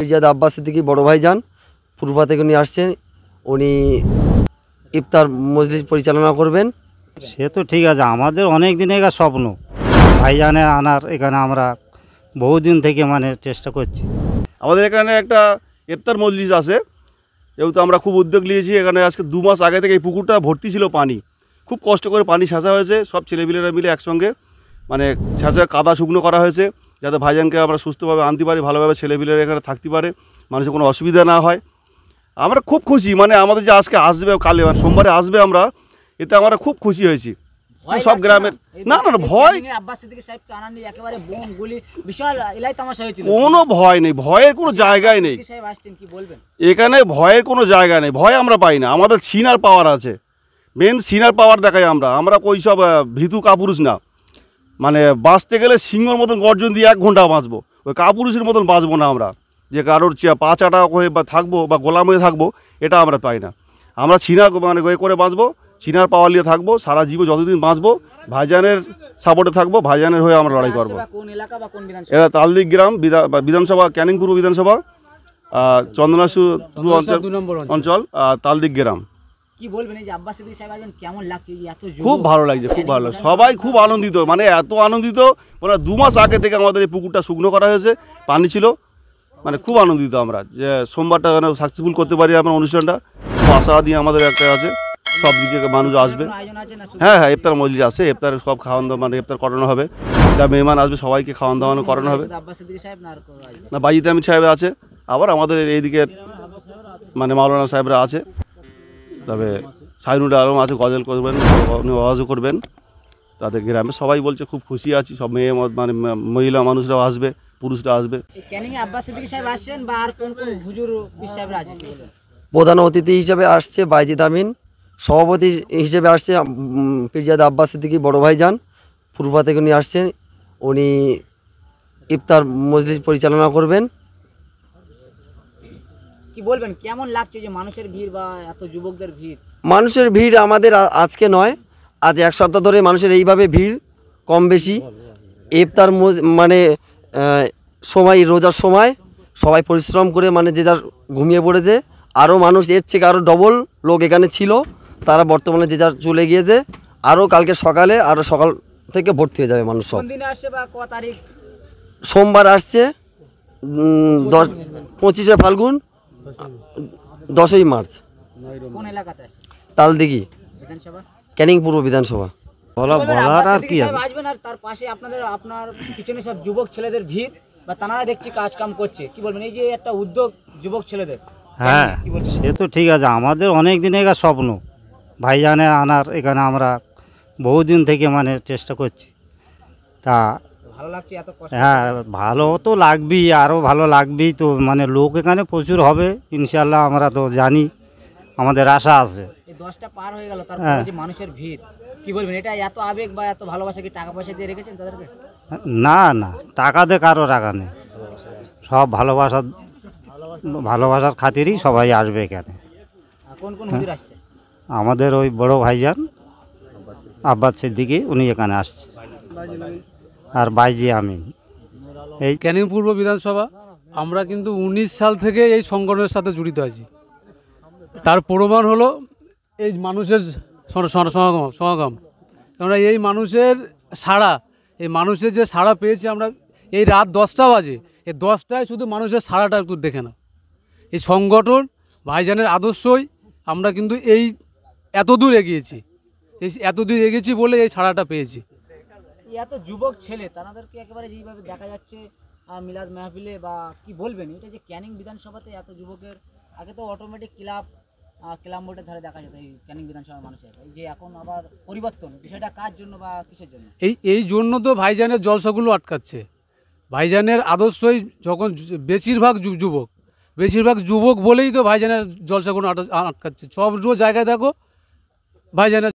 মির্জাদা আব্বাস সিদ্দিকী বড় ভাইজান পূর্বা থেকে উনি আসছেন। উনি ইফতার মজলিস পরিচালনা করবেন। সে তো ঠিক আছে, আমাদের অনেক দিনের স্বপ্ন ভাইজানের আনার। এখানে আমরা বহুদিন থেকে চেষ্টা করছি। আমাদের এখানে একটা ইফতার মজলিস আছে, যেহেতু আমরা খুব উদ্যোগ নিয়েছি। এখানে আজকে 2 মাস আগে থেকে এই পুকুরটা ভর্তি ছিল পানি, খুব কষ্ট করে পানি ছাঁচা হয়েছে। সব ছেলেপিলেরা মিলে একসঙ্গে ছাঁচা কাদা শুকনো করা হয়েছে, যাতে ভাইজানকে আমরা সুস্থভাবে আনতে পারি, ভালোভাবে ছেলেপিলেরা এখানে থাকতে পারে, মানুষের কোনো অসুবিধা না হয়। আমরা খুব খুশি, আমাদের যে আজকে আসবে, কালে সোমবারে আসবে, আমরা এতে আমরা খুব খুশি হয়েছি। সব গ্রামের না না ভয়, কোনো ভয় নেই, ভয়ের কোনো জায়গায় নেই এখানে, ভয়ের কোনো জায়গা নেই। ভয় আমরা পাই না, আমাদের সিনার পাওয়ার আছে, মেন সিনার পাওয়ার দেখাই আমরা ওই সব ভীতু কাপুরুষ না। বাঁচতে গেলে সিংহর মতন গর্জন দিয়ে 1 ঘন্টা বাঁচবো, ওই কাপুরুষের মতন বাঁচবো না আমরা, যে কারোর পা চাটা হয়ে বা থাকবো বা গোলাম হয়ে থাকবো, এটা আমরা পাই না। আমরা সিনার করে বাঁচবো, সিনার পাওয়ার নিয়ে থাকবো সারা জীবন, যতদিন বাঁচবো ভাইজানের সাপোর্টে থাকবো, ভাইজানের হয়ে আমরা লড়াই করবো। এটা তালদিক গ্রাম বিধানসভা, ক্যানিং পূর্ব বিধানসভা, চন্দনাশু অঞ্চল, তালদিক গ্রাম। কি বলবেন, এই যে আব্বাস সিদ্দিকী সাহেব আসবেন, কেমন লাগছে? খুব ভালো লাগছে, খুব ভালো লাগছে, সবাই খুব আনন্দিত, এত আনন্দিত। 2 মাস আগে থেকে আমাদের এই পুকুরটা শুকনো করা হয়েছে, পানি ছিল, খুব আনন্দিত আমরা যে সোমবারটা সাকসেসফুল করতে পারি আমরা অনুষ্ঠানটা। খুব আশা দিয়ে আমাদের একটা আছে, সব দিকে মানুষ আসবে। হ্যাঁ, ইফতার মজলিস আছে, ইফতারের সব খাওয়ান দাওয়া ইফতার করানো হবে, যা মেহমান আসবে সবাইকে খাওয়ান দাওয়ানো করানো হবে। না, বাজিদ আহমেদ সাহেব আছে, আবার আমাদের এইদিকে মাওলানা সাহেবরা আছে, তবে সাইনুল আলম আছে, গজল করবেন, উনি আওয়াজও করবেন। তাদের গ্রামে সবাই বলছে খুব খুশি আছি, সব মহিলা মানুষরাও আসবে, পুরুষরা আসবে। প্রধান অতিথি হিসেবে আসছে বাইজিদ আমিন, সভাপতি হিসেবে আসছে মির্জাদা আব্বাস সিদ্দিকী বড় ভাইজান পূর্বা থেকে উনি আসছেন। উনি ইফতার মজলিস পরিচালনা করবেন। কি বলবেন, কেমন লাগছে যে মানুষের ভিড় বা এত যুবকদের ভিড়? মানুষের ভিড় আমাদের আজকে নয়, আজ 1 সপ্তাহ ধরে মানুষের এইভাবে ভিড় কম বেশি। ইফতার সময়, রোজার সময় সবাই পরিশ্রম করে যে যার ঘুমিয়ে পড়েছে, আরও মানুষ এর থেকে আরও ডবল লোক এখানে ছিল, তারা বর্তমানে যে যার চলে গিয়েছে। আরও কালকে সকালে আরও সকাল থেকে ভর্তি হয়ে যাবে মানুষ সব। সোমবার আসছে 25শে ফাল্গুন, 10ই মার্চ। তালদিঘি ক্যানিং পূর্ব বিধানসভা। বলার আর কি আছে, আসবেন আর তার পাশে আপনার পিছনে সব যুবক ছেলেদের ভিড়, বা তারা দেখছি কাজ কাম করছে। কি বলবেন, এই যে একটা উদ্যোগ যুবক ছেলেদের? হ্যাঁ, সে তো ঠিক আছে, আমাদের অনেক দিনের স্বপ্ন ভাইজানের আনার। এখানে আমরা বহুদিন থেকে চেষ্টা করছি। তা ভালো লাগছে এত কষ্ট? হ্যাঁ, ভালো তো লাগবেই, আরও ভালো লাগবেই তো। লোক এখানে প্রচুর হবে ইনশাল্লাহ, আমরা তো জানি, আমাদের আশা আছে। এই 10টা পার হয়ে গেল, তারপরে যে মানুষের ভিড়, কি বলবেন, এটা এত আবেগ বা এত ভালোবাসা কি টাকা পয়সা দিয়ে রেখেছেন তাদেরকে? না না, টাকা দিয়ে কারো রাখা নেই, সব ভালোবাসার খাতিরই সবাই আসবে এখানে। কোন কোন হুজুর আসছে? আমাদের ওই বড় ভাইজান আব্বাস সিদ্দিকী, উনি এখানে আসছে, আর বাইজি আমিন। এই ক্যানিং পূর্ব বিধানসভা, আমরা কিন্তু 19 সাল থেকে এই সংগঠনের সাথে জড়িত আছি। তার প্রমাণ হলো এই মানুষের সমাগম। কেননা এই মানুষের সাড়া, এই মানুষের যে সাড়া পেয়েছি আমরা, এই রাত 10টা বাজে, এই 10টায় শুধু মানুষের সাড়াটা একটু দেখে নাও। এই সংগঠন ভাইজানের আদর্শই আমরা কিন্তু এতদূর এগিয়েছি, এতদূর এগিয়েছি বলে এই ছাড়াটা পেয়েছি। এত যুবক ছেলে, তাদেরকে একেবারে যেইভাবে দেখা যাচ্ছে মিলাদ মাহফিলে, বা কি বলবেন, এটা যে ক্যানিং বিধানসভাতে এত যুবকের, আগে তো অটোমেটিক ক্লাব বোর্ডের ধারে দেখা যেত এই ক্যানিং বিধানসভার মানুষের, এই যে এখন আবার পরিবর্তন, বিষয়টা কার জন্য বা কিসের জন্য? এই জন্য তো ভাইজানের জলসাগুলো আটকাচ্ছে। ভাইজানের আদর্শই যখন বেশিরভাগ যুবক বলেই তো ভাইজানের জলসাগুলো আটকাচ্ছে। সব জায়গায় দেখো ভাইজানের